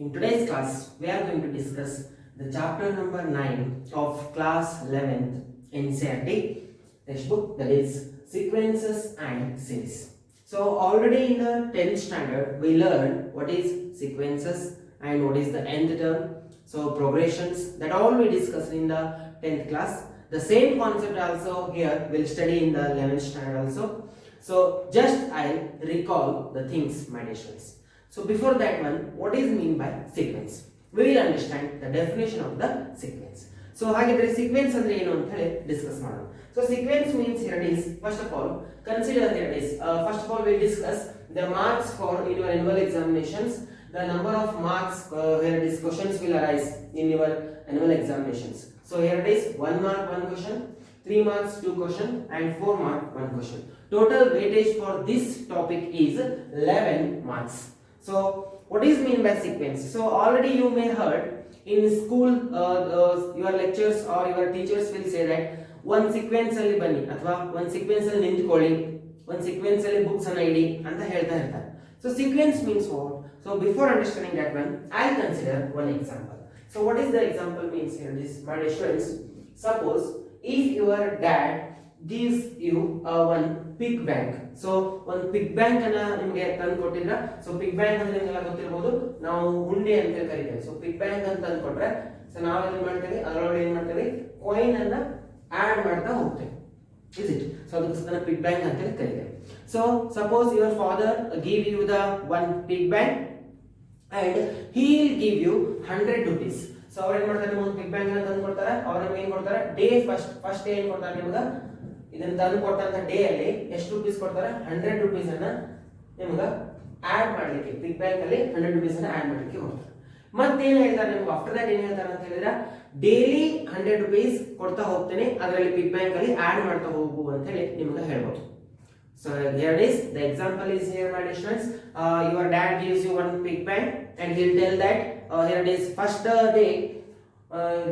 In today's class, we are going to discuss the chapter number 9 of class 11th NCERT textbook, that is sequences and series. So already in the 10th standard, we learned what is sequences and what is the nth term. So progressions, that all we discussed in the 10th class. The same concept also here we'll study in the 11th standard also. So just I'll recall the things, my dear students. So before that one, what is mean by sequence? We will understand the definition of the sequence. So ಹಾಗಿದ್ರೆ sequence ಅಂದ್ರೆ ಏನು ಅಂತ ಹೇಳಿ discuss ಮಾಡೋಣ. So sequence means here it is, first of all, consider here it is. First of all, we'll discuss the marks for in your annual examinations. The number of marks here it is questions will arise in your annual examinations. So here it is 1 mark 1 question, 3 marks 2 question and 4 mark 1 question. Total weightage for this topic is 11 marks. So what is mean by sequence? So already you may heard in school your lectures or your teachers will say that one sequence ಅಲ್ಲಿ ಬನ್ನಿ ಅಥವಾ one sequence ಅಲ್ಲಿ ನಿಂತ್ಕೊಳ್ಳಿ, one sequence ಅಲ್ಲಿ books ಅನ್ನು ಇಡಿ ಅಂತ ಹೇಳ್ತಾ ಇರ್ತಾರೆ. So sequence means what? So before understanding that one, I'll consider one example. So what is the example means here? This, my dear students, suppose if your dad gives you one pig bank. So one pig bank ಅನ್ನ ನಿಮಗೆ ತಂದು ಕೊಟ್ಟಿದ್ರ. So pig bank ಅಂದ್ರೆ ನಿಮಗೆಲ್ಲ ಗೊತ್ತಿರಬಹುದು, ನಾವು ಹುಂಡಿ ಅಂತ ಕರೀತೇವೆ. So pig bank ಅಂತ ತಂದು ಕೊಟ್ರೆ ಸೊ ನಾವು ಏನು ಮಾಡ್ತೇವೆ, ಅದರೊಳಗೆ ಏನು ಮಾಡ್ತೇವೆ, ಕಾಯಿನ್ ಅನ್ನ ಆಡ್ ಮಾಡ್ತಾ ಹೋಗ್ತೇವೆ. Is it? So ಅದಕ್ಕೋಸ್ಕರ pig bank ಅಂತ ಕರೀತೇವೆ. So suppose your father give you the one pig bank and he will give you 100 rupees. So ಅವ್ರು ಏನು ಮಾಡ್ತಾರೆ, ಒಂದು pig bank ಅನ್ನ ತಂದು ಕೊಡ್ತಾರೆ. ಅವ್ರು ನಿಮಗೆ ಏನು ಕೊಡ್ತಾರೆ, ಡೇ ಫಸ್ಟ್ ಡೇ ಏನು ಕೊಡ್ತಾರೆ ನಿಮಗೆ, ಇದನ್ನ ತಂದು ಕೊಟ್ಟಂತ ಡೇ ಅಲ್ಲಿ ಎಷ್ಟು ರೂಪೀಸ್ ಕೊಡ್ತಾರೆ, 100 ರೂಪೀಸ್ ಅನ್ನ ನಿಮಗೆ ಆಡ್ ಮಾಡ್ಲಿಕ್ಕೆ ಪಿಗ್ ಬ್ಯಾಂಕ್ ಅಲ್ಲಿ 100 ರೂಪೀಸ್ ಅನ್ನ ಆಡ್ ಮಾಡ್ಲಿಕ್ಕೆ ಹೋಗ್ತಾರೆ. ಮತ್ತೇನು ಹೇಳ್ತಾರೆ ನಿಮ್ಗೆ ಆಫ್ಟರ್ ದಟ್ ಏನು ಹೇಳ್ತಾರೆ ಅಂತ ಹೇಳಿದ್ರೆ, ಡೈಲಿ 100 ರೂಪೀಸ್ ಕೊಡ್ತಾ ಹೋಗ್ತೇನೆ, ಅದರಲ್ಲಿ ಪಿಗ್ ಬ್ಯಾಂಕ್ ಅಲ್ಲಿ ಆಡ್ ಮಾಡ್ತಾ ಹೋಗು ಅಂತ ಹೇಳಿ ನಿಮಗೆ ಹೇಳ್ಬೋದು. So here it is, the example is here, my dear students. Your dad gives you one pig bank and he'll tell that here it is first day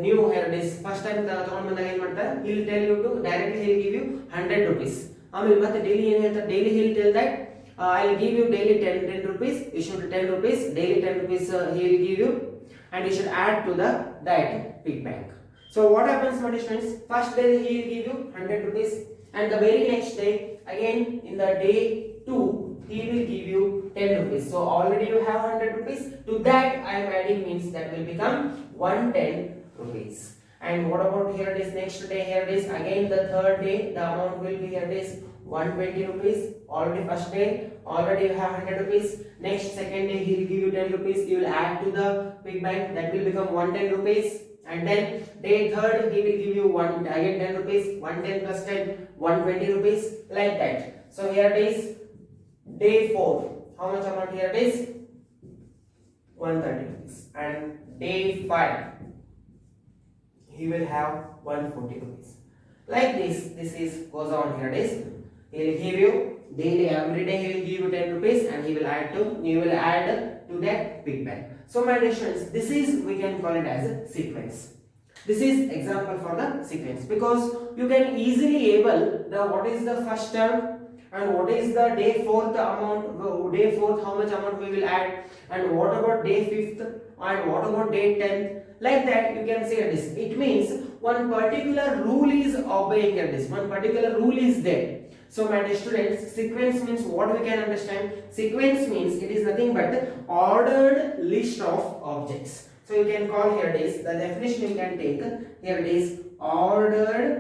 new, here it is first time ತಗೊಂಡು ಬಂದಾಗ ಏನು ಮಾಡ್ತಾರೆ, he'll tell you to directly he'll give you 100 rupees. ಆಮೇಲೆ ಮತ್ತೆ daily ಏನು ಹೇಳ್ತಾರೆ, daily he'll tell that I'll give you daily 10 rupees, you should 10 rupees, daily 10 rupees he'll give you and you should add to that pig bank. So what happens, my dear students, first day he'll give you 100 rupees and the very next day again in the day 2 he will give you 10 rupees. So already you have 100 rupees, to that I am adding means that will become 110 rupees. And what about here it is next day, here it is again the third day, the amount will be here it is 120 rupees. Already first day already you have 100 rupees, next second day he will give you 10 rupees, you will add to the pig bank, that will become 110 rupees. And then day third he will give you again 10 rupees, 110 plus 10 120 rupees, like that. So here it is day 4, how much amount here it is, 130 rupees. And day 5 he will have 140 rupees. Like this is goes on. Here it is, he will give you daily, every day he will give you 10 rupees and you will add to that pig bank. So my dear students, this is, we can call it as a sequence. This is example for the sequence, because you can easily able the what is the first term and what is the day 4th amount, day 4th how much amount we will add, and what about day 5th and what about day 10th, like that you can say this. It means one particular rule is obeying at this, one particular rule is there. So my dear students, sequence means what we can understand. Sequence means it is nothing but the ordered list of objects. So you can call here it is, the definition you can take here it is, ordered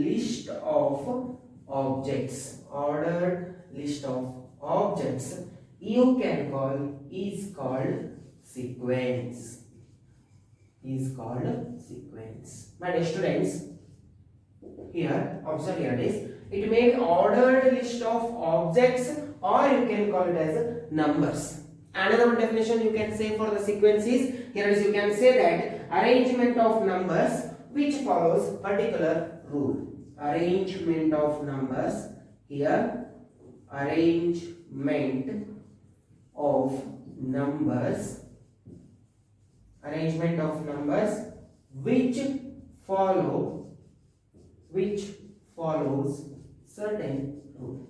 list of objects. Ordered list of objects you can call is called sequence. Is called sequence. My dear students, here observe here it is, it may be ordered list of objects or you can call it as numbers. Another definition you can say for the sequence is, here is, you can say that arrangement of numbers which follows particular rule. Arrangement of numbers, here arrangement of numbers which follows certain rule.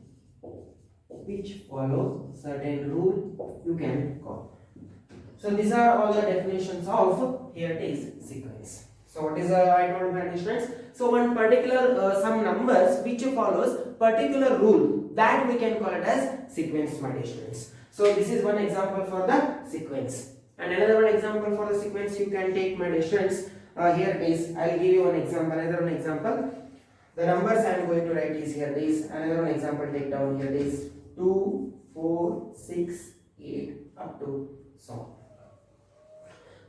which follows certain rule, you can call. So these are all the definitions of here it is sequence. So what is I told my students? So one particular some numbers which follows particular rule, that we can call it as sequence, my dear students. So this is one example for the sequence, and another one example for the sequence you can take, my dear students. Here it is. I will give you one example. Another one example. The numbers I am going to write is here it is. Another one example take down here it is 2, 4, 6, 8 up to so on.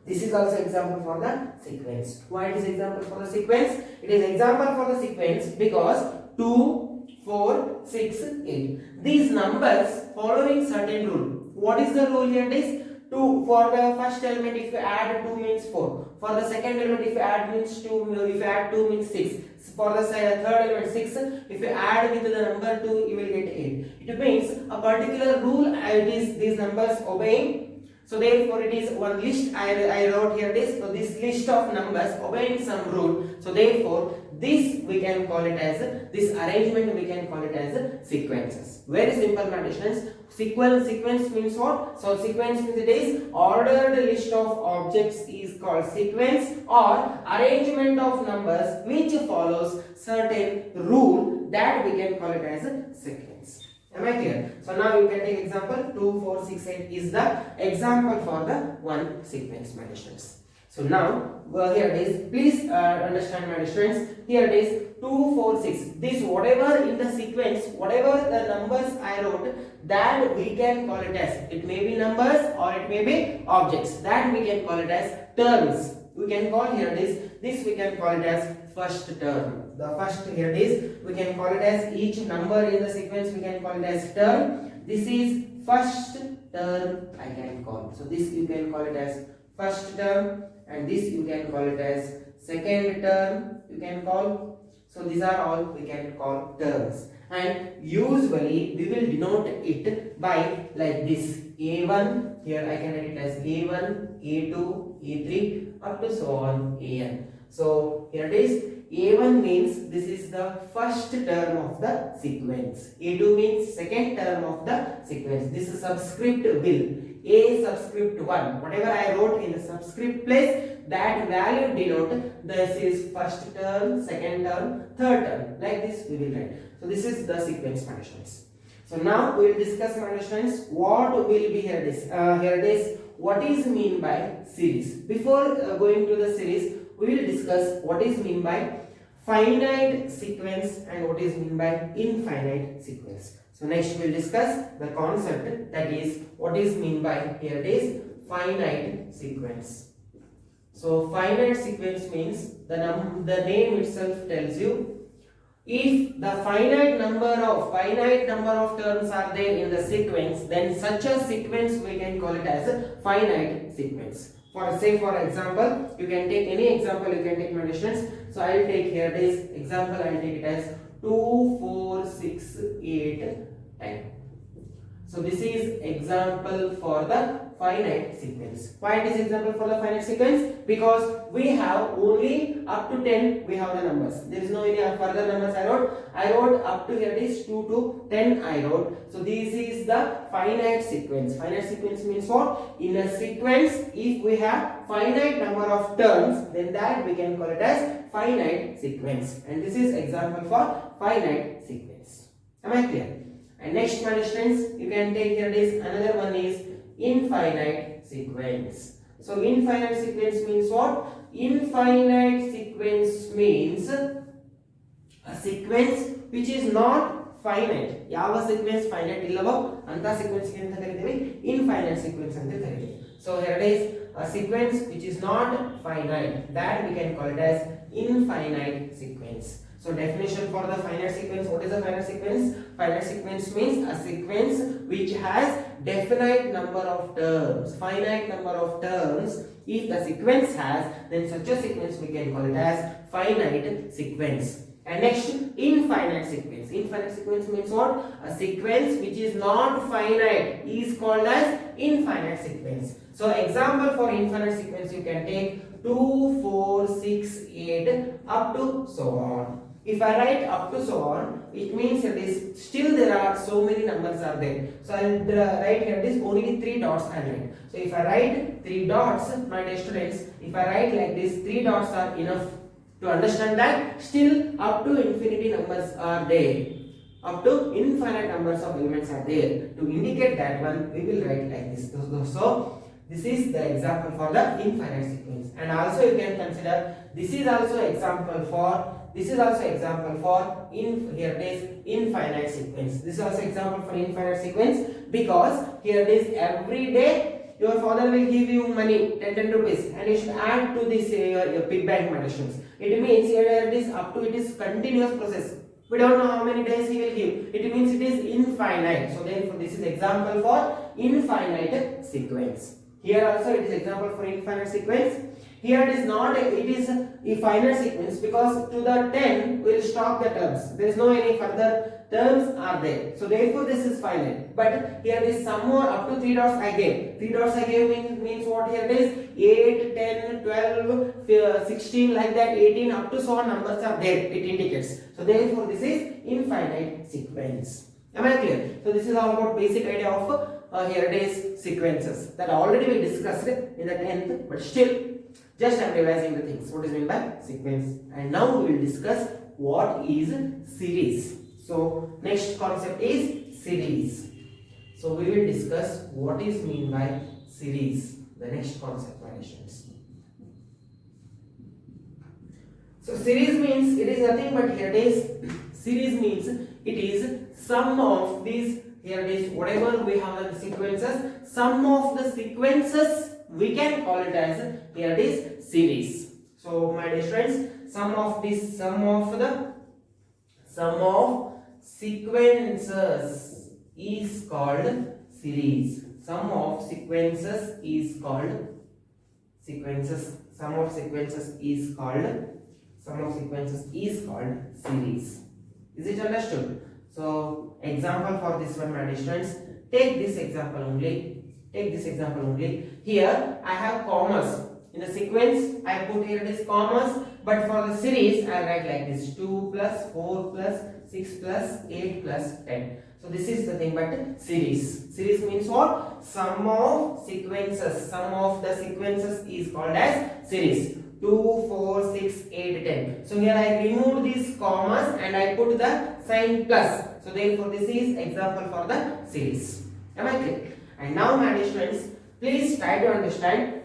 This is also example for the sequence. Why it is example for the sequence? It is example for the sequence because 2, 4, 6, 8. These numbers following certain rule. What is the rule here? It is 2 for the first element. If you add 2 means 4. For the second element, if you add means 2. If you add 2 means 6. For the third element 6. If you add with the number 2, you will get 8. It means a particular rule. It is these numbers obeying. So therefore it is one list I wrote here this. So this list of numbers obeying some rule. So therefore this we can call it as this arrangement we can call it as sequences. Very simple, my dear students. Sequence means what? So sequence means it is ordered list of objects is called sequence, or arrangement of numbers which follows certain rule, that we can call it as sequence. Am I clear? So now you can take example 2, 4, 6, 8 is the example for the one sequence, my dear students. So now here it is. Please understand, my dear students. Here it is 2, 4, 6. This whatever in the sequence, whatever the numbers I wrote, that we can call it as, it may be numbers or it may be objects, that we can call it as terms. We can call here it is. This we can call it as first term. The first here it is. We can call it as each number in the sequence. We can call it as term. This is first term. I can call. So this you can call it as first term, and this you can call it as second term. You can call. So these are all we can call terms. And usually we will denote it by like this. A1. Here I can write it as A1, A2, A3 up to so on AN. So here it is. A1 means this is the first term of the sequence. A2 means second term of the sequence. This is subscript will. A subscript 1. Whatever I wrote in the subscript place, that value denote this is first term, second term, third term. Like this we will write. So this is the sequence, my students. So now we will discuss, my students, what will be here. Here it is. What is mean by series? Before going to the series, we will discuss what is mean by finite sequence and what is mean by infinite sequence. So next we will discuss the concept, that is what is mean by here it is finite sequence. So finite sequence means the name itself tells you, if the finite number of terms are there in the sequence, then such a sequence we can call it as a finite sequence. For say for example, you can take any example, you can take my distance. So I will take here this example, I will take it as 2, 4, 6, 8, 10. So this is example for the finite sequence. Why it is example for the finite sequence? Because we have only up to 10 we have the numbers. There is no any further numbers I wrote up to here it is 2 to 10 I wrote. So this is the finite sequence. Finite sequence means what? In a sequence, if we have finite number of terms, then that we can call it as finite sequence. And this is example for finite sequence. Am I clear? And next, my students, you can take here this. Another one is infinite sequence. So infinite sequence means what? Infinite sequence means a sequence which is not finite. Yava sequence finite illavo anta sequence ಗೆ ಅಂತ ಕರೀತೀವಿ infinite sequence ಅಂತ ಕರೀತೀವಿ. So here it is a sequence which is not finite, that we can call it as infinite sequence. So definition for the finite sequence, what is a finite sequence? Finite sequence means a sequence which has definite number of terms. Finite number of terms, if the sequence has, then such a sequence we can call it as finite sequence. And next, infinite sequence. Infinite sequence means what? A sequence which is not finite is called as infinite sequence. So example for infinite sequence, you can take 2, 4, 6, 8 up to so on. If I write up to so on, it means it is still there are so many numbers are there. So I will write here this only 3 dots I write. So if I write 3 dots, my dear students, if I write like this, 3 dots are enough to understand that still up to infinity numbers are there. Up to infinite numbers of elements are there. To indicate that one, we will write like this. So this is the example for the infinite sequence. And also you can consider this is also example for here it is infinite sequence. This is also example for infinite sequence because here it is every day your father will give you money 10 rupees and you should add to this your pig bank medicines. It means here it is up to it is continuous process. We don't know how many days he will give. It means it is infinite. So therefore this is example for infinite sequence. Here also it is example for infinite sequence. Here it is not, it is a finite sequence because to the 10 we will stop the terms. There is no any further terms are there. So therefore this is finite. But here is some more up to 3 dots I gave. 3 dots I gave means what here it is 8, 10, 12, 16 like that 18 up to so on numbers are there. It indicates. So therefore this is infinite sequence. Am I clear? So this is all about basic idea of here it is sequences that already we discussed in the 10th, but still just I am revising the things. What is meant by sequence? And now we will discuss what is series. So next concept is series. So we will discuss what is mean by series. The next concept, my students. So series means it is nothing but here it is. Series means it is sum of these. Here it is whatever we have in the sequences. Sum of the sequences we can call it as here it is series. So my dear friends, sum of sequences is called series. Sum of sequences is called sequences. Sum of sequences is called series. Is it understood? So example for this one, my dear friends, take this example only. Here I have commas. In the sequence I put here this commas, but for the series I write like this 2 plus 4 plus 6 plus 8 plus 10. So this is the thing, but series. Series means what? Sum of sequences. Sum of the sequences is called as series. 2, 4, 6, 8, 10. So here I remove these commas and I put the sign plus. So therefore this is example for the series. Am I clear? And now my dear students, please try to understand.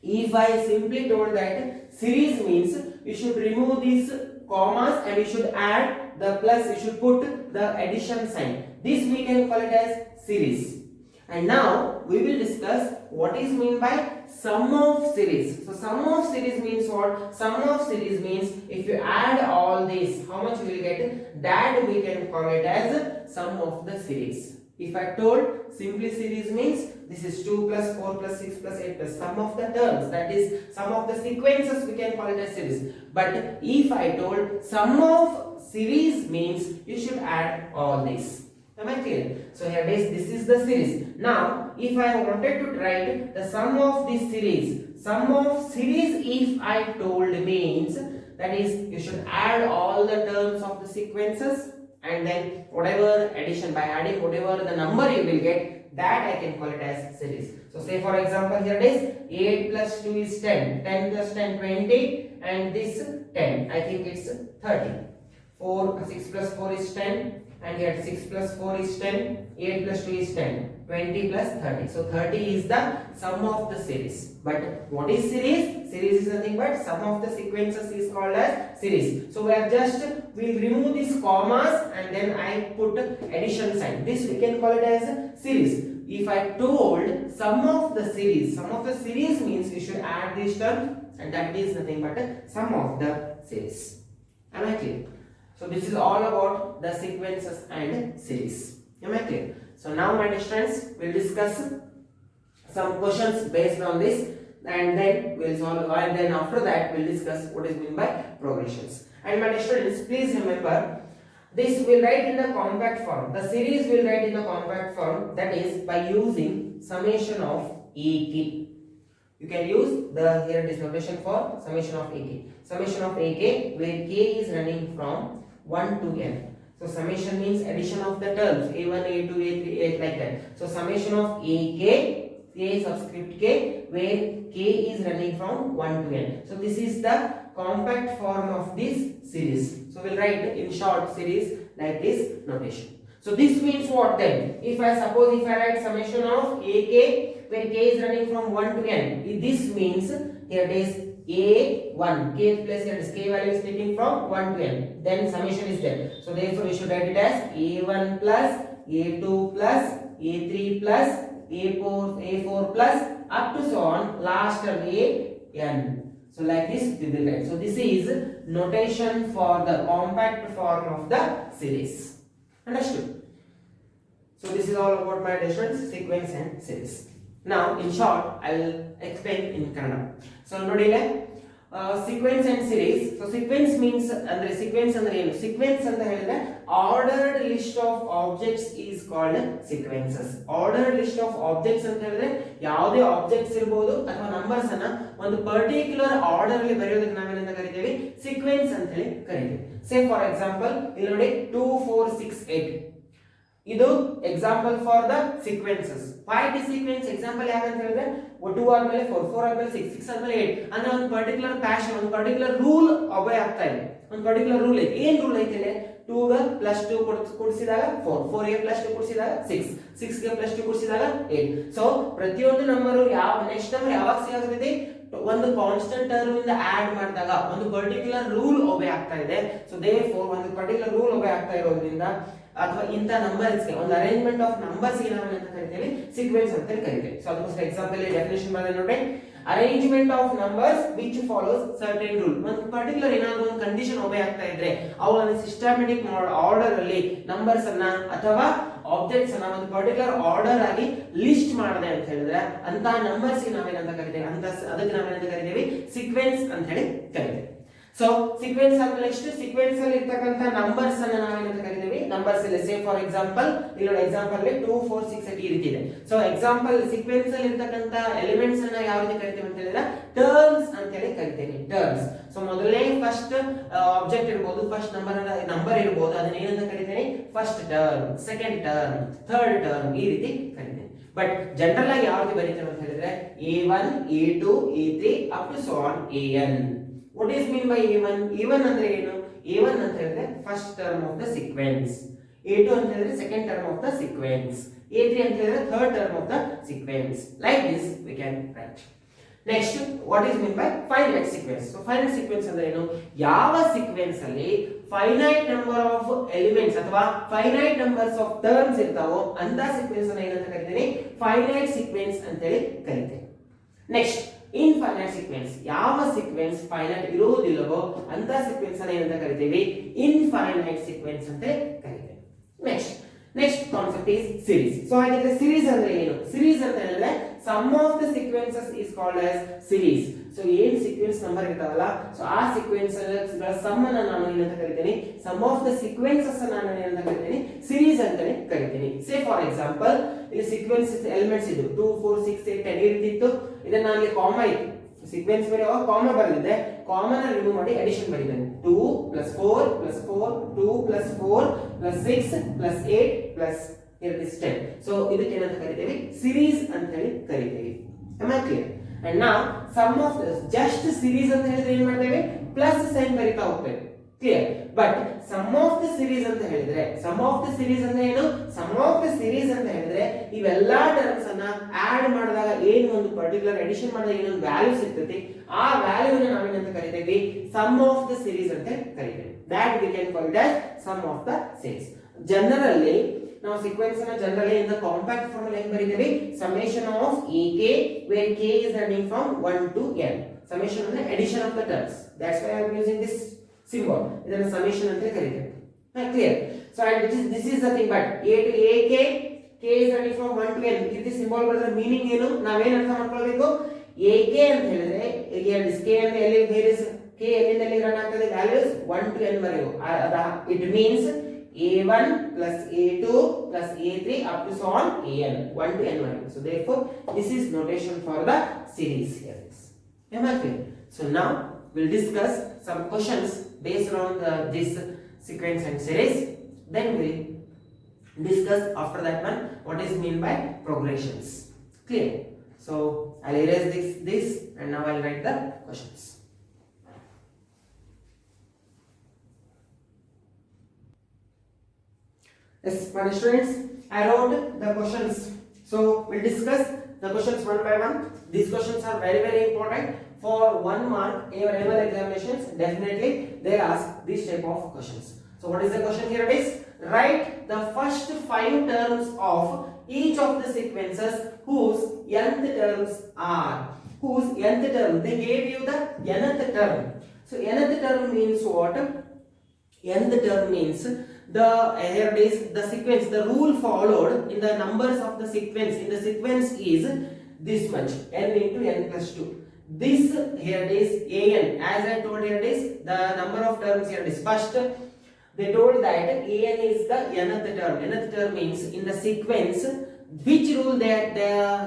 If I simply told that series means you should remove these commas and you should add the plus, you should put the addition sign. This we can call it as series. And now we will discuss what is mean by sum of series. So sum of series means what? Sum of series means if you add all this, how much you will get? That we can call it as sum of the series. If I told simply series means this is 2 plus 4 plus 6 plus 8 plus sum of the terms, that is sum of the sequences, we can call it as series. But if I told sum of series means you should add all this. Am I clear? So here this is the series. Now if I wanted to write the sum of this series, sum of series if I told means that is you should add all the terms of the sequences and then whatever addition, by adding whatever the number you will get, that I can call it as series. So say for example here it is 8 plus 2 is 10, 10 plus 10 20, and this 10, I think it's 30. 6 plus 4 is 10, and here 6 plus 4 is 10, 8 plus 2 is 10, 20 plus 30. So 30 is the sum of the series. But what is series? Series is nothing but sum of the sequences is called as series. So we'll remove these commas and then I put addition sign. This we can call it as series. If I told sum of the series means you should add these terms, and that is nothing but sum of the series. Am I clear? So this is all about the sequences and series. Am I clear? So now my dear friends, we'll discuss some questions based on this, and then we'll solve, and then after that we'll discuss what is meant by progressions. And my dear students, please remember, this will write in the compact form. The series will write in the compact form, that is by using summation of EK. you can use the here this notation for summation of ak. Summation of ak where k is running from 1 to n. So summation means addition of the terms a1, a2, a3, a like that. So summation of ak, a subscript k, where k is running from 1 to n. So this is the compact form of this series. So we'll write in short series like this notation. So this means what then? If I write summation of ak where k is running from 1 to n, this means here it is a1, kth place here is k value is taking from 1 to n, then summation is there. So therefore we should write it as a1 plus a2 plus a3 plus a4 plus up to so on last term an. So like this we will write. So this is notation for the compact form of the series. Understood? So this is all about my notations, sequence and series. Now in short I will explain in Kannada. So nodile sequence and series. So sequence means andre sequence andre ಏನು? Sequence ಅಂತ ಹೇಳಿದ್ರೆ ordered list of objects is called sequences. Ordered list of objects ಅಂತ ಹೇಳಿದ್ರೆ ಯಾವುದೇ objects ಇರಬಹುದು ಅಥವಾ numbers ಅನ್ನ ಒಂದು ಪರ್ಟಿಕ್ಯುಲರ್ ಆರ್ಡರ್ ಅಲ್ಲಿ ಬರೆಯೋದಕ್ಕೆ ನಾವೇನಂತ ಕರಿತೀವಿ? ಸೀಕ್ವೆನ್ಸ್ ಅಂತ ಹೇಳಿ ಕರಿತೀವಿ. ಸೇ ಫಾರ್ ಎಕ್ಸಾಂಪಲ್ ಇಲ್ಲಿ ನೋಡಿ 2 4 6 8 ಇದು example for the sequences. Why the sequence example ಯಾಕಂತ ಹೇಳಿದ್ರೆ 2 ಆದ್ಮೇಲೆ 4 4 ಆದ್ಮೇಲೆ 6 6 ಆದ್ಮೇಲೆ 8 ಅಂದ್ರೆ ಒಂದು ಪರ್ಟಿಕ್ಯುಲರ್ ಪ್ಯಾಷನ್, ಒಂದು ಪರ್ಟಿಕ್ಯುಲರ್ ರೂಲ್ ಒಬೆ ಆಗ್ತಾ ಇದೆ. ಒಂದು ಪರ್ಟಿಕ್ಯುಲರ್ ರೂಲ್ ಐತೆ. ಏನ್ ರೂಲ್ ಐತೆ? 2 ಗೆ +2 ಕೂಡಿಸಿದಾಗ 4 4 ಗೆ +2 ಕೂಡಿಸಿದಾಗ 6 6 ಗೆ +2 ಕೂಡಿಸಿದಾಗ 8. ಸೊ ಪ್ರತಿಯೊಂದು ನಂಬರ್ ಯಾವ ನೆಕ್ಸ್ಟ್ ನಂಬರ್ ಯಾವಾಗ ಸಿಗುತ್ತೆ? ಒಂದು ಕಾನ್ಸ್ಟೆಂಟ್ ಟರ್ಮ್ ಇಂದ ಆಡ್ ಮಾಡಿದಾಗ ಒಂದು ಪರ್ಟಿಕ್ಯುಲರ್ ರೂಲ್ ಒಬೆ ಆಗ್ತಾ ಇದೆ. ಸೊ ದೇರ್ಫೋರ್ ಒಂದು ಪರ್ಟಿಕ್ಯುಲರ್ ರೂಲ್ ಒಬೆ ಆಗ್ತಾ ಇರೋದ್ರಿಂದ ಅಥವಾ ಇಂತ ನಂಬರ್ಸ್ ಗೆ ಒಂದು ಅರೇಂಜ್ಮೆಂಟ್ ಆಫ್ ನಂಬರ್ಸ್ ಗೆ ನಾವು ಏನಂತ ಕರಿತೀವಿ? ಸೀಕ್ವೆನ್ಸ್ ಅಂತ ಕರಿತೀವಿ. ಸೊ ಅದಕ್ಕೋಸ್ಕರ ಎಕ್ಸಾಂಪಲ್ ಡೆಫಿನೇಷನ್ ಬರೆದ ನೋಡಿ, arrangement of numbers which follows certain rule. ಒಂದು ಪರ್ಟಿಕ್ಯುಲರ್ ಏನಾದರೂ ಒಂದು ಕಂಡೀಷನ್ ಒಬೆ ಆಗ್ತಾ ಇದ್ರೆ ಅವುಗಳನ್ನು ಸಿಸ್ಟಮ್ಯಾಟಿಕ್ ಆರ್ಡರ್ ಅಲ್ಲಿ ನಂಬರ್ಸ್ ಅನ್ನ ಅಥವಾ ಆಬ್ಜೆಕ್ಟ್ಸ್ ಅನ್ನ ಒಂದು ಪರ್ಟಿಕ್ಯುಲರ್ ಆರ್ಡರ್ ಆಗಿ ಲಿಸ್ಟ್ ಮಾಡಿದೆ ಅಂತ ಹೇಳಿದ್ರೆ ಅಂತ ನಂಬರ್ಸ್ ಗೆ ನಾವೇನಂತ ಕರಿತೀವಿ? ಅಂತ ಅದಕ್ಕೆ ನಾವೇನಂತ ಕರಿತೀವಿ? ಸೀಕ್ವೆನ್ಸ್ ಅಂತ ಹೇಳಿ ಕರಿತೀವಿ. ಸೊ ಸೀಕ್ವೆನ್ಸ್ ಆದ್ಮೇಲೆ ನೆಕ್ಸ್ಟ್ ಸೀಕ್ವೆನ್ಸ್ ಅಲ್ಲಿ ಇರ್ತಕ್ಕಂತ ನಂಬರ್ಸ್ ಅನ್ನ ನಾವೇನಂತ ಕರಿತೀವಿ? ನಂಬರ್ಸ್ ಇಲ್ಲಿ ಸೇ ಫಾರ್ ಎಕ್ಸಾಂಪಲ್ ಇಲ್ಲಿ ನೋಡಿ ಎಕ್ಸಾಂಪಲ್ 2 4 6 8 ಈ ರೀತಿ ಇದೆ. ಸೊ ಎಕ್ಸಾಂಪಲ್ ಸೀಕ್ವೆನ್ಸ್ ಅಲ್ಲಿ ಇರ್ತಕ್ಕಂತ ಎಲಿಮೆಂಟ್ಸ್ ಅನ್ನ ಯಾವ ರೀತಿ ಕರಿತೀವಿ ಅಂತ ಹೇಳಿದ್ರೆ ಟರ್ಮ್ಸ್ ಅಂತ ಹೇಳಿ ಕರಿತೀವಿ. ಟರ್ಮ್ಸ್. ಸೊ ಮೊದಲನೇ ಫಸ್ಟ್ ಆಬ್ಜೆಕ್ಟ್ ಇರಬಹುದು, ಫಸ್ಟ್ ನಂಬರ್ ಇರಬಹುದು, ಅದನ್ನ ಏನಂತ ಕರಿತೀವಿ? First term, second term, third term ಈ ರೀತಿ ಕರಿತೀವಿ. ಬಟ್ ಜನರಲ್ ಆಗಿ ಯಾವ ರೀತಿ ಬರೀತಾರೆ ಅಂತ ಹೇಳಿದ್ರೆ a1 a2 a3 up to so on an. What is mean by a1? a1 ಅಂದ್ರೆ ಏನು? a1 ಅಂತ ಹೇಳಿದ್ರೆ first term of the sequence, a2 ಅಂತ ಹೇಳಿದ್ರೆ second term of the sequence, a3 ಅಂತ ಹೇಳಿದ್ರೆ third term of the sequence. Like this we can write. Next, what is mean by finite sequence? So finite sequence ಅಂದ್ರೆ ಏನು? ಯಾವ sequence ಅಲ್ಲಿ finite number of elements ಅಥವಾ finite numbers of terms ಇರ್ತಾವೋ ಅಂತ sequence ಅನ್ನ ಏನಂತ ಕರಿತೀವಿ? ಫೈನೈಟ್ ಸೀಕ್ವೆನ್ಸ್ ಅಂತ ಹೇಳಿ ಕರಿತೀವಿ. Next, infinite sequence. ಯಾವ ಸೀಕ್ವೆನ್ಸ್ ಫೈನೈಟ್ ಇರುವುದಿಲ್ಲವೋ ಅಂತ ಸೀಕ್ವೆನ್ಸ್ ಅನ್ನ ಏನಂತ ಕರಿತೀವಿ? ಇನ್ಫೈನೈಟ್ ಸೀಕ್ವೆನ್ಸ್ ಅಂತ ಕರಿತೀವಿ. Next concept is series. So ಹಾಗಿದ್ರೆ ಸೀರೀಸ್ ಅಂದ್ರೆ ಏನು? ಸೀರೀಸ್ ಅಂತ ಹೇಳಿದ್ರೆ sum of the sequences is called as series. So ಏನ್ ಸೀಕ್ವೆನ್ಸ್ ನಂಬರ್ ಇರ್ತಾವಲ್ಲ, ಸೊ ಆ ಸೀಕ್ವೆನ್ಸ್ ಗಳ ಸಮ್ ಅನ್ನ ನಾನು ಏನಂತ ಕರಿತೀನಿ? ಸಮ್ ಆಫ್ ದ ಸೀಕ್ವೆನ್ಸಸ್ ಅನ್ನ ನಾನು ಏನಂತ ಕರಿತೀನಿ? ಸೀರೀಸ್ ಅಂತಾನೆ ಕರಿತೀನಿ. ಸೇ ಫಾರ್ ಎಕ್ಸಾಂಪಲ್ ಇಲ್ಲಿ ಸೀಕ್ವೆನ್ಸ್ ಎಲಿಮೆಂಟ್ಸ್ ಇದು 2 4 6 8 10 ಈ ರೀತಿ ಇತ್ತು. ಇದನ್ನ ಅಲ್ಲಿ ಕಾಮಾ ಇತ್ತು, ಸೀಕ್ವೆನ್ಸ್ ಬೇರೆ ಕಾಮಾ ಬರಲಿದೆ, ಕಾಮನ್ ರಿಮೂವ್ ಮಾಡಿ ಅಡಿಷನ್ ಬರೀತಾನೆ. 2 + 4 + 4 2 + 4 + 6 + 8 + here is 10. ಸೊ ಇದಕ್ಕೆ ಏನಂತ ಕರಿತೀವಿ? ಸೀರೀಸ್ ಅಂತ ಹೇಳಿ ಕರಿತೀವಿ. am I clear? and now sum of just series ಅಂತ ಹೇಳಿದ್ರೆ ಏನು ಮಾಡ್ತೇವೆ? ಪ್ಲಸ್ ಸೈನ್ ಬರಿತಾ ಹೋಗ್ತೇವೆ. Clear? But sum of the series ಅಂತ ಹೇಳಿದ್ರೆ ಸಮ್ ಆಫ್ ದ ಸೀರೀಸ್ ಅಂದ್ರೆ ಏನು? ಸಮ್ ಆಫ್ ದ ಸೀರೀಸ್ ಅಂತ ಹೇಳಿದ್ರೆ ಇವೆಲ್ಲಾ ಟರ್ಮ್ಸ್ ಅನ್ನ ಆಡ್ ಮಾಡಿದಾಗ ಏನು ಒಂದು ಪರ್ಟಿಕ್ಯುಲರ್ ಅಡಿಷನ್ ಮಾಡಿದಾಗ ಏನೊಂದು ವ್ಯಾಲ್ಯೂ ಸಿಗ್ತೈತಿ, ಆ ವ್ಯಾಲ್ಯೂನ ನಾವೇನಂತ ಕರಿತೀವಿ? ಸಮ್ ಆಫ್ ದ ಸೀರೀಸ್ ಅಂತ ಕರಿತೀವಿ. that we can call it as sum of the series. Generally ನಾವು ಸೀಕ್ವೆನ್ಸ್ ಅನ್ನ generally in the compact form ಅಲ್ಲಿ ಹೆಂಗ್ ಬರೀತೀವಿ? Summation of ak where k is running from 1 to n. Summation ಅಂದ್ರೆ addition of the terms. that's why I am using this symbol. ಇದನ್ನ summation ಅಂತ ಕರೀತೀವಿ. Clear? So and this is the thing. but a to ak k is running from 1 to n ಇದು symbol ಬರೆದ್ರೆ meaning ಏನು? ನಾವೇನ್ ಅರ್ಥ ಮಾಡ್ಕೊಳ್ಬೇಕು? ak ಅಂತ ಹೇಳಿದ್ರೆ here is k ಅಂದ್ರೆ ಎಲ್ಲಿ here is k ಎಲ್ಲಿಂದ ಎಲ್ಲಿ ರನ್ ಆಗ್ತದೆ? ವ್ಯಾಲ್ಯೂಸ್ 1 to n ವರೆಗೂ. It means A1 plus A2 plus A3 up to so on AN 1 to N1. So therefore this is notation for the series here. Am I clear? So now we'll discuss some questions based on this sequence and series. Then we'll discuss after that one what is meant by progressions. Clear? So I'll erase this and now I'll write the questions. Yes, my students, I wrote the questions. So we'll discuss the questions one by one. These questions are very, very important for 1 mark in your annual examinations. Definitely they ask this type of questions. So what is the question here? It is write the first 5 terms of each of the sequences whose nth terms are. Whose nth term? They gave you the nth term. So nth term means what? Nth term means here it is the sequence, the rule followed in the numbers of the sequence. In the sequence is this much, n into n plus 2. This here it is an, as I told here it is the number of terms here it is. First they told that an is the nth term. Nth term means in the sequence which rule that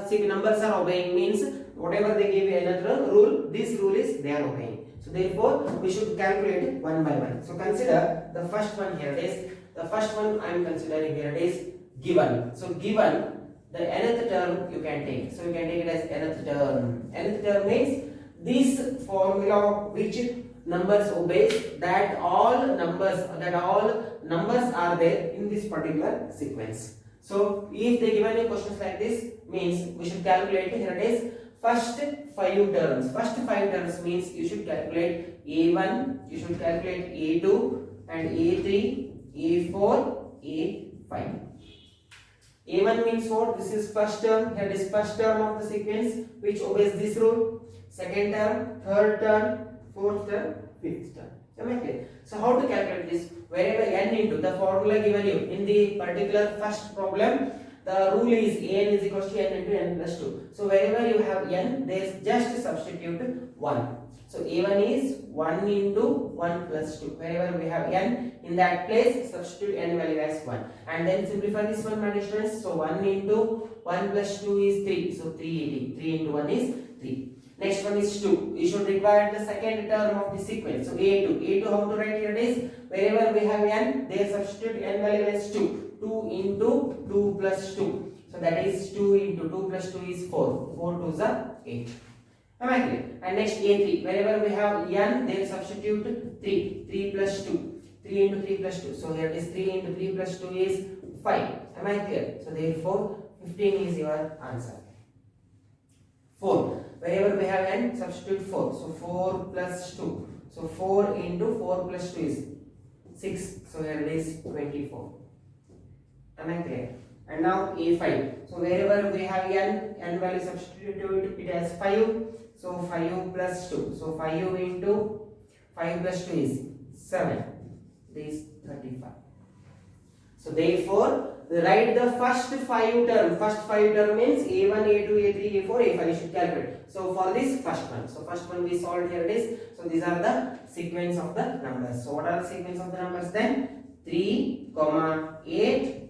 the numbers are obeying, means whatever they give another rule, this rule is they are obeying. So therefore we should calculate it one by one. So consider the first one here it is. The first one I am considering here it is given. So given the nth term you can take. So you can take it as nth term. Nth term means this formula which numbers obeys, that all numbers are there in this particular sequence. So if they given you questions like this, means we should calculate here it is first 5 terms. First 5 terms means you should calculate A1, you should calculate A2 and A3, A4, A5. A1 means what? This is first term. Here is first term of the sequence which obeys this rule. Second term, third term, fourth term, fifth term. Am I clear? So how to calculate this? Wherever n into the formula given you in the particular first problem, the rule is an is equals to n into n plus 2. So wherever you have n, there just substitute 1. So a1 is 1 into 1 plus 2. Wherever we have n, in that place substitute n value as 1. And then simplify this one, my students. So 1 into 1 plus 2 is 3. So 380. 3 into 1 is 3. Next one is 2. You should require the second term of the sequence. So a2. A2 how to write here it is? Wherever we have n, there substitute n value as 2. 2 into 2 plus 2. So that is 2 into 2 plus 2 is 4. 4 2s are 8. Am I clear? And next a3. Wherever we have n, there substitute 3. 3 plus 2. 3 into 3 plus 2. So here it is 3 into 3 plus 2 is 5. Am I clear? So therefore 15 is your answer. 4. Wherever we have n, substitute 4. So 4 plus 2. So 4 into 4 plus 2 is 6. So here it is 24. Am I clear? And now a5. So wherever we have n value substitute it as 5. So 5 plus 2. So 5 into 5 plus 2 is 7. This is 35. So therefore write the first 5 term. First 5 term means a1, a2, a3, a4, a5. You should calculate. So for this first one. So first one we solved here it is. So these are the sequence of the numbers. So what are the sequence of the numbers then? 3, 8,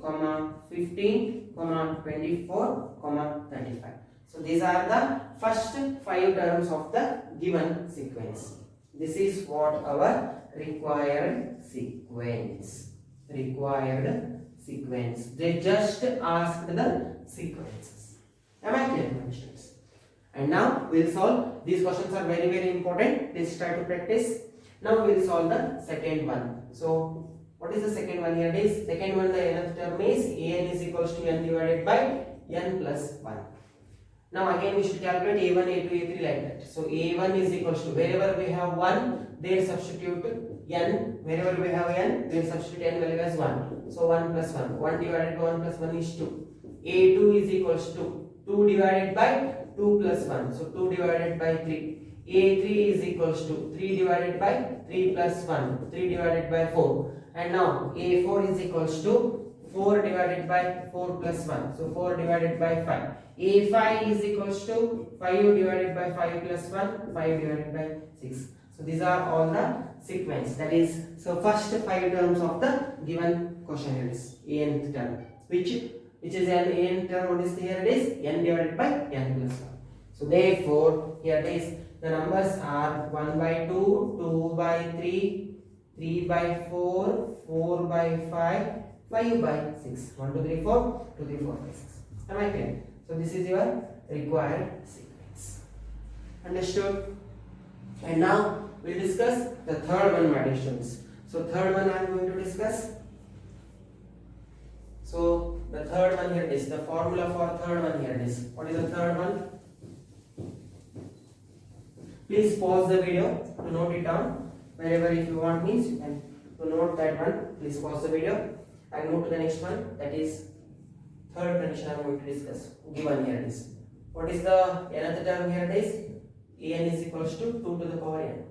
15, 24, 35. So these are the first 5 terms of the given sequence. This is what our required sequence. They just asked the sequences. Am I clear, my students? And now we will solve. These questions are very, very important. Let's try to practice. Now we will solve the second one. So what is the second one here? It is second one, the nth term is an is equals to n divided by n plus 1. Now again we should calculate a1, a2, a3 like that. So a1 is equals to, wherever we have 1, there substitute n. Wherever we have n, there substitute n value as 1. So 1 plus 1. 1 divided by 1 plus 1 is 2. a2 is equals to 2 divided by 2 plus 1. So 2 divided by 3. a3 is equals to 3 divided by 3 plus 1. 3 divided by 4. And now a4 is equals to 4 divided by 4 plus 1. So 4 divided by 5. a5 is equals to 5 divided by 5 plus 1. 5 divided by 6. So So these are all the sequence. That is, so first 5 terms of the given question here is nth term. Which is an nth term? What is here? It is n divided by n plus 1. So therefore, here it is. The numbers are 1 by 2, 2 by 3, 3 by 4, 4 by 5, 5 by 6. 1, 2, 3, 4, 2, 3, 4, 5, 6. Am I clear? So this is your required sequence. Understood? And now we'll discuss the third one, my dear students. So third one I am going to discuss. So the third one here is the formula for third one here is. What is the third one? Please pause the video to note it down. Wherever if you want means you can to note that one. Please pause the video and move to the next one. That is third condition I am going to discuss. Given here is. What is the nth term here is? n is equals to 2 to the power n.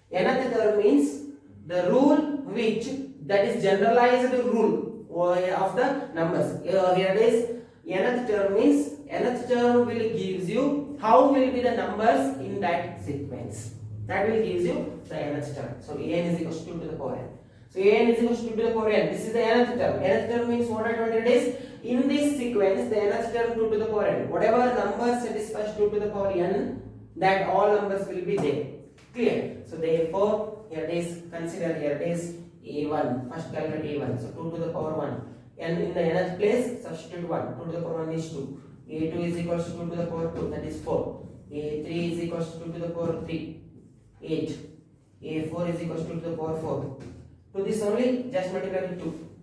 Nth term means the rule which that is generalized rule of the numbers. Here it is nth term means nth term will gives you how will be the numbers in that sequence. That will gives you the nth term. So n is equals to 2 to the power n. So n is equals to 2 to the power n. This is the nth term. Nth term means what I told you it is in this sequence the nth term 2 to the power n. Whatever number satisfies 2 to the power n, that all numbers will be there. Clear? So therefore here it is, consider here it is a1. First calculate a1. So 2 to the power 1. And in the nth place substitute 1. 2 to the power 1 is 2. a2 is equals to 2 to the power 2, that is 4. a3 is equals to 2 to the power 3, 8. a4 is equals to 2 to the power 4. To this only just multiply with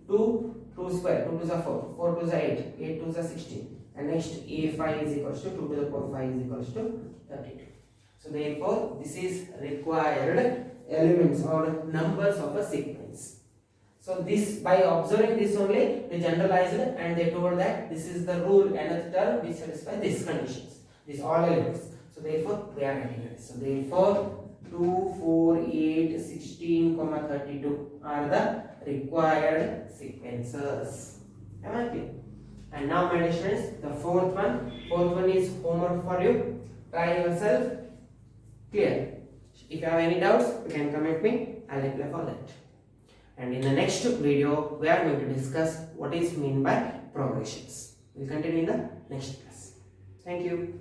2. 2 square, 2 2s are 4, 4 2s are 8, 8 2s are 16. And next a5 is equals to 2 to the power 5 is equals to 32. So therefore this is required elements or numbers of a sequence. So this, by observing this only they generalized and they told that this is the rule nth term which satisfies these conditions, these all elements. So therefore they are getting it. So therefore 2, 4, 8, 16, 32 are the required sequences. Am I clear? And now my dear students, the fourth one is homework for you. Try yourself. Clear? If you have any doubts, you can comment me. I'll reply for that. And in the next video, we are going to discuss what is meant by progressions. We'll continue in the next class. Thank you.